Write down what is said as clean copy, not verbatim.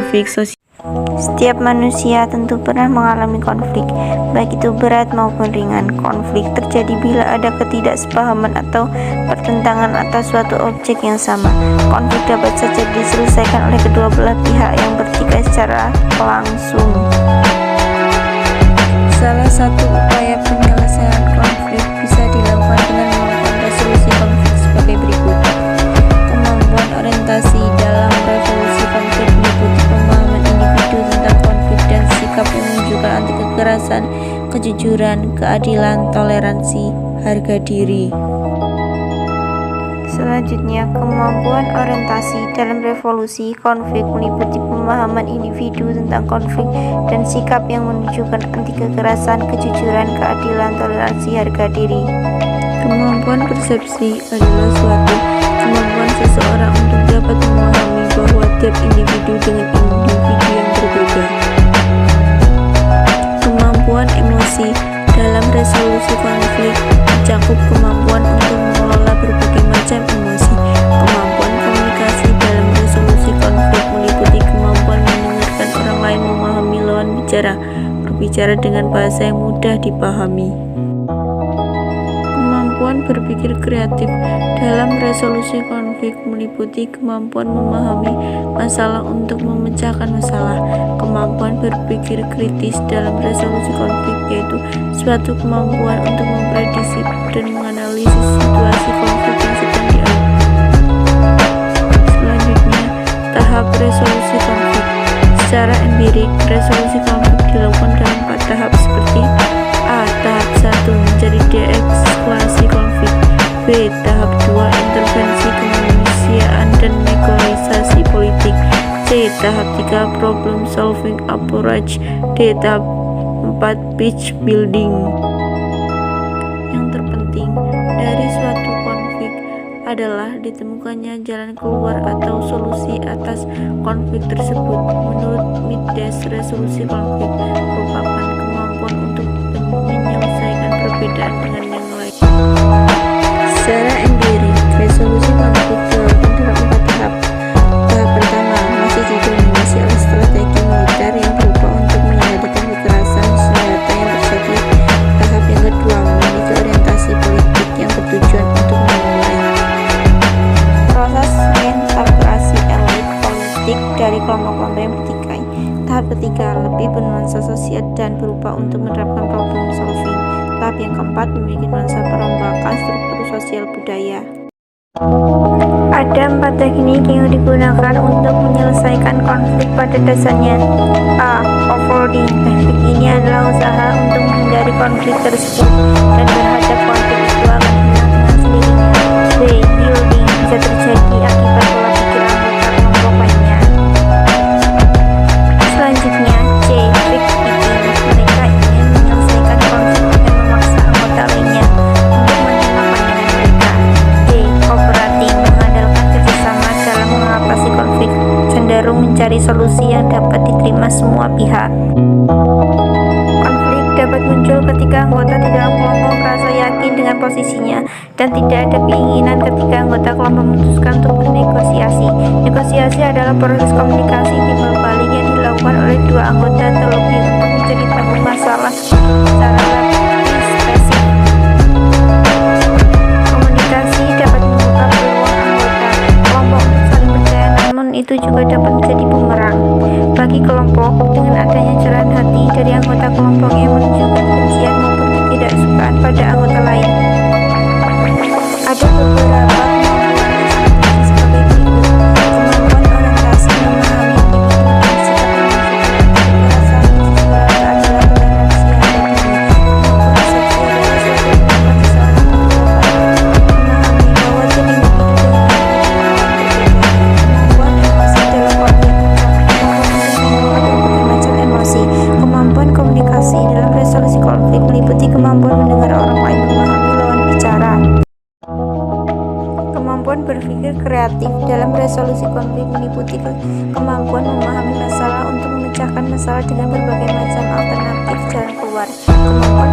konflik sosial. Setiap manusia tentu pernah mengalami konflik, baik itu berat maupun ringan. Konflik terjadi bila ada ketidaksepahaman atau pertentangan atas suatu objek yang sama. Konflik dapat saja diselesaikan oleh kedua belah pihak yang bertikai secara langsung. Salah satu upaya penyelesaian konflik bisa dilakukan dengan melakukan resolusi konflik sebagai berikut. Kemampuan orientasi dalam resolusi konflik meliputi pemahaman individu tentang konflik dan sikap yang menunjukkan anti kekerasan, kejujuran, keadilan, toleransi, harga diri. Selanjutnya, kemampuan orientasi dalam resolusi konflik meliputi pemahaman individu tentang konflik dan sikap yang menunjukkan anti kekerasan, kejujuran, keadilan, toleransi, harga diri. Kemampuan persepsi adalah suatu kemampuan seseorang untuk dapat memahami bahwa tiap individu dengan individu yang berbeda. Kemampuan emosi dalam resolusi konflik mencakup kemampuan untuk mengelola berbagai macam emosi. Kemampuan komunikasi dalam resolusi konflik meliputi kemampuan mendengarkan orang lain, memahami lawan bicara, berbicara dengan bahasa yang mudah dipahami. Kemampuan berpikir kreatif dalam resolusi konflik meliputi kemampuan memahami masalah untuk memecahkan masalah. Kemampuan berpikir kritis dalam resolusi konflik yaitu suatu kemampuan untuk memprediksi dan menganalisis situasi konflik yang sedang dialami. Selanjutnya, tahap resolusi konflik. Secara empirik, resolusi konflik dilakukan dalam 4 tahap seperti A. Tahap 1 mencari deeskalasi konflik. B. Tahap 2 intervensi kemanusiaan dan negosiasi politik. C. Tahap 3 problem solving approach. D. Tahap 4 peace building. Yang terpenting dari suatu konflik adalah ditemukannya jalan keluar atau solusi atas konflik tersebut. Menurut Mides, resolusi konflik merupakan kemampuan untuk menyelesaikan perbedaan dengan yang lain. Secara empirik, resolusi konflik dilakukan dalam 4 tahap. Tahap pertama masih didominasi oleh strategi militer yang berupa untuk mengendalikan kekerasan senjata yang terjadi. Tahap yang kedua memiliki orientasi politik yang bertujuan untuk memulai proses reintegrasi elit politik dari kelompok-kelompok yang bertikai. Tahap ketiga lebih bernuansa sosial dan berupa untuk menerapkan problem solving. Tahap yang keempat memiliki nuansa perombakan struktur sosial budaya. Ada 4 teknik yang digunakan untuk menyelesaikan konflik. Pada dasarnya, A. Offloading. Teknik ini adalah usaha untuk menghindari konflik tersebut dan berhadap konflik itu akan hilang dengan sendirinya. B. Yielding. Bisa terjadi akibat pola pikir anggota kelompok lainnya. Selanjutnya, C. Trick picking. Mereka ingin menyelesaikan konflik dengan memaksa anggota lainnya untuk menerima pandangan mereka. D. Cooperating. Mengandalkan kerjasama dalam mengatasi konflik, cenderung mencari solusi yang dapat diterima semua pihak. Konflik dapat muncul ketika anggota di dalam kelompok merasa yakin dengan posisinya dan tidak ada keinginan ketika anggota kelompok memutuskan untuk bernegosiasi. Negosiasi adalah proses komunikasi timbal balik yang dilakukan oleh dua anggota terlebih untuk mencari tahu masalah secara lebih spesifik. Komunikasi dapat membuka peluang anggota kelompok untuk saling percaya, namun itu juga dapat menjadi bumerang bagi kelompok dengan adanya curahan hati dari anggota kelompok yang menunjukkan kebencian maupun ketidaksukaan pada anggota lain. Ada beberapa kemampuan yang sangat penting sebagai berikut. Kemampuan orientasi memahami individu dan sikap yang menunjukkan kekerasan, kejujuran, keadilan, toleransi, harga diri. Kemampuan persepsi adalah suatu kemampuan seseorang untuk dapat memahami bahwa tiap individu dengan individu yang berbeda. Kemampuan emosi dalam konflik mencakup kemampuan untuk mengelola berbagai macam emosi. Kemampuan komunikasi dalam resolusi konflik meliputi kemampuan mendengar orang lain, memahami lawan bicara. Kemampuan berpikir kreatif dalam resolusi konflik meliputi kemampuan memahami masalah untuk memecahkan masalah dengan berbagai macam alternatif jalan keluar. Kemampuan